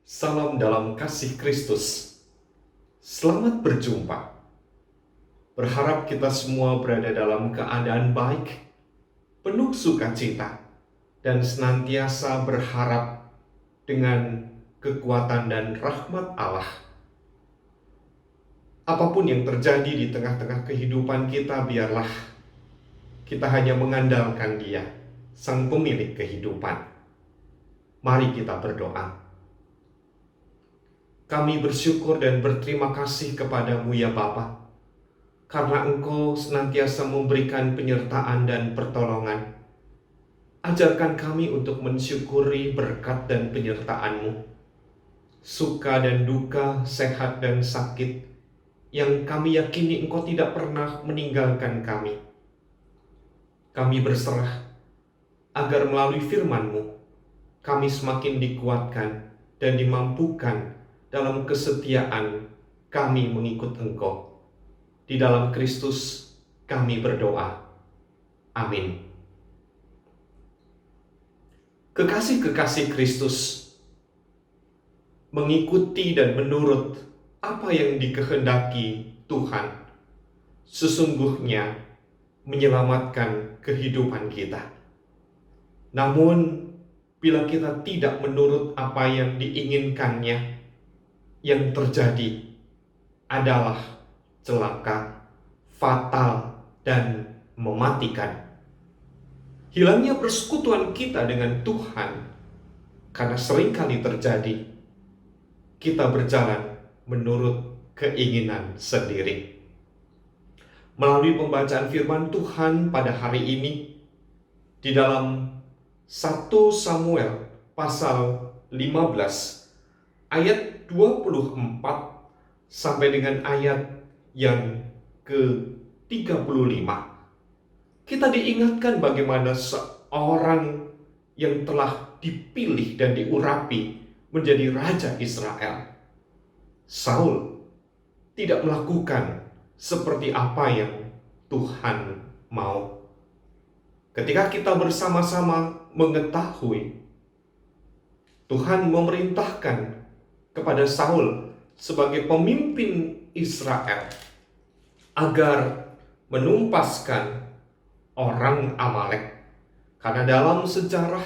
Salam dalam kasih Kristus. Selamat berjumpa. Berharap kita semua berada dalam keadaan baik, penuh sukacita, dan senantiasa berharap dengan kekuatan dan rahmat Allah. Apapun yang terjadi di tengah-tengah kehidupan kita, biarlah kita hanya mengandalkan Dia, Sang Pemilik kehidupan. Mari kita berdoa. Kami bersyukur dan berterima kasih kepadamu ya Bapa, karena Engkau senantiasa memberikan penyertaan dan pertolongan. Ajarkan kami untuk mensyukuri berkat dan penyertaan-Mu, suka dan duka, sehat dan sakit, yang kami yakini Engkau tidak pernah meninggalkan kami. Kami berserah agar melalui firman-Mu, kami semakin dikuatkan dan dimampukan dalam kesetiaan kami mengikut Engkau. Di dalam Kristus kami berdoa. Amin. Kekasih-kekasih Kristus, mengikuti dan menurut apa yang dikehendaki Tuhan sesungguhnya menyelamatkan kehidupan kita. Namun, bila kita tidak menurut apa yang diinginkannya, yang terjadi adalah celaka, fatal, dan mematikan. Hilangnya persekutuan kita dengan Tuhan karena seringkali terjadi kita berjalan menurut keinginan sendiri. Melalui pembacaan firman Tuhan pada hari ini di dalam 1 Samuel pasal 15 ayat 24 sampai dengan ayat yang ke-35. Kita diingatkan bagaimana seorang yang telah dipilih dan diurapi menjadi raja Israel, Saul, tidak melakukan seperti apa yang Tuhan mau. Ketika kita bersama-sama mengetahui Tuhan memerintahkan kepada Saul sebagai pemimpin Israel agar menumpaskan orang Amalek, karena dalam sejarah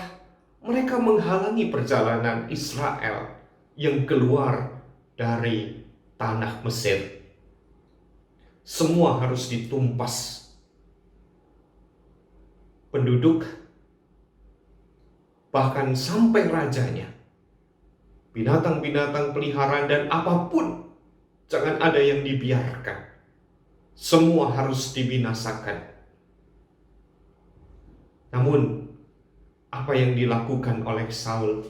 mereka menghalangi perjalanan Israel yang keluar dari tanah Mesir. Semua harus ditumpas. Penduduk, bahkan sampai rajanya, binatang-binatang peliharaan dan apapun, jangan ada yang dibiarkan. Semua harus dibinasakan. Namun, apa yang dilakukan oleh Saul?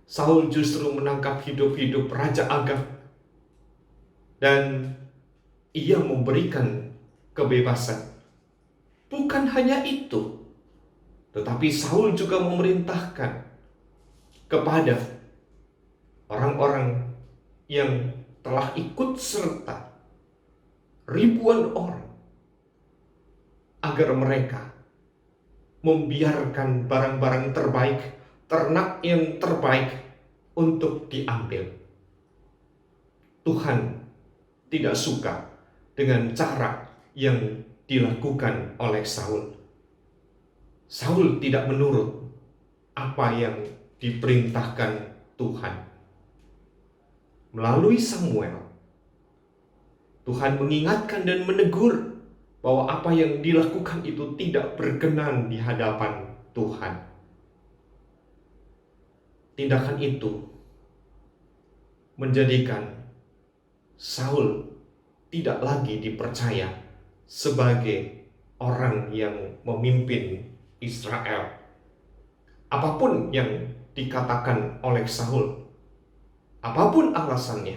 Saul justru menangkap hidup-hidup Raja Agag, dan ia memberikan kebebasan. Bukan hanya itu, tetapi Saul juga memerintahkan kepada orang-orang yang telah ikut serta, ribuan orang, agar mereka membiarkan barang-barang terbaik, ternak yang terbaik untuk diambil. Tuhan tidak suka dengan cara yang dilakukan oleh Saul. Saul tidak menurut apa yang diperintahkan Tuhan. Melalui Samuel, Tuhan mengingatkan dan menegur bahwa apa yang dilakukan itu tidak berkenan di hadapan Tuhan. Tindakan itu menjadikan Saul tidak lagi dipercaya sebagai orang yang memimpin Israel. Apapun yang dikatakan oleh Saul, apapun alasannya,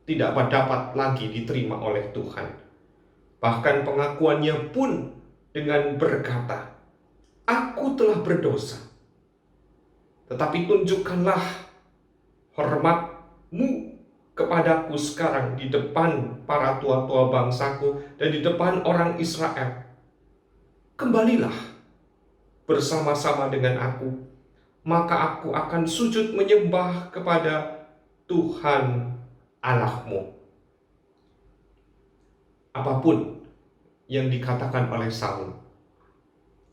tidak dapat lagi diterima oleh Tuhan. Bahkan pengakuannya pun dengan berkata, "Aku telah berdosa, tetapi tunjukkanlah hormat-Mu kepadaku sekarang di depan para tua-tua bangsaku dan di depan orang Israel. Kembalilah bersama-sama dengan aku, maka aku akan sujud menyembah kepada Tuhan Allahmu. Apapun yang dikatakan oleh Saul,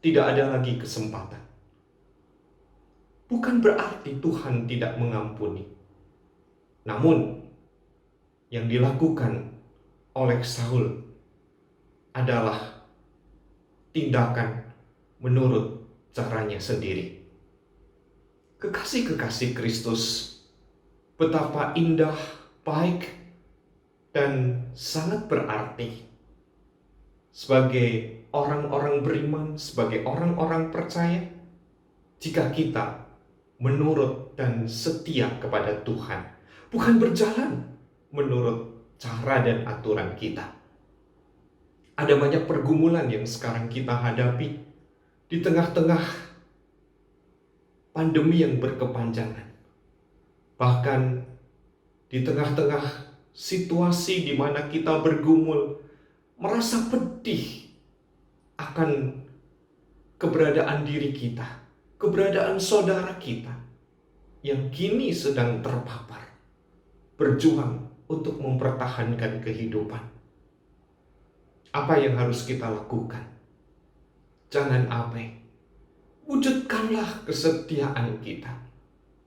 tidak ada lagi kesempatan. Bukan berarti Tuhan tidak mengampuni. Namun, yang dilakukan oleh Saul adalah tindakan menurut caranya sendiri. Kekasih-kekasih Kristus, betapa indah, baik, dan sangat berarti sebagai orang-orang beriman, sebagai orang-orang percaya, jika kita menurut dan setia kepada Tuhan, bukan berjalan menurut cara dan aturan kita. Ada banyak pergumulan yang sekarang kita hadapi di tengah-tengah pandemi yang berkepanjangan. Bahkan di tengah-tengah situasi di mana kita bergumul, merasa pedih akan keberadaan diri kita, keberadaan saudara kita yang kini sedang terpapar, berjuang untuk mempertahankan kehidupan. Apa yang harus kita lakukan? Jangan abai, wujudkanlah kesetiaan kita.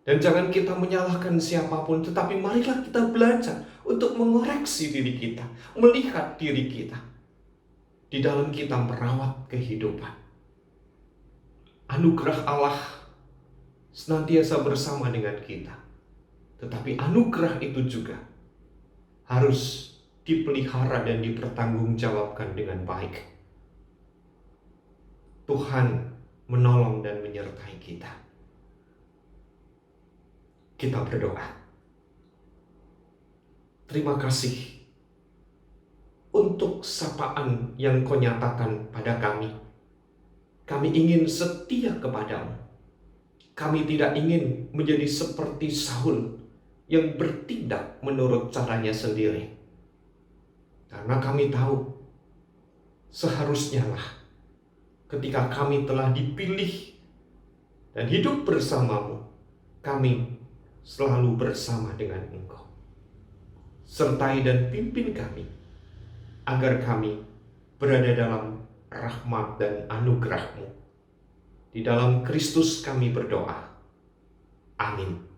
Dan jangan kita menyalahkan siapapun, tetapi marilah kita belajar untuk mengoreksi diri kita, melihat diri kita di dalam kita merawat kehidupan. Anugerah Allah senantiasa bersama dengan kita, tetapi anugerah itu juga harus dipelihara dan dipertanggungjawabkan dengan baik. Tuhan menolong dan menyertai kita. Kita berdoa. Terima kasih untuk sapaan yang Kau nyatakan pada kami. Kami ingin setia kepadamu. Kami tidak ingin menjadi seperti Saul yang bertindak menurut caranya sendiri. Karena kami tahu seharusnya lah ketika kami telah dipilih dan hidup bersamamu, kami selalu bersama dengan Engkau. Sertai dan pimpin kami, agar kami berada dalam rahmat dan anugerah-Mu. Di dalam Kristus kami berdoa. Amin.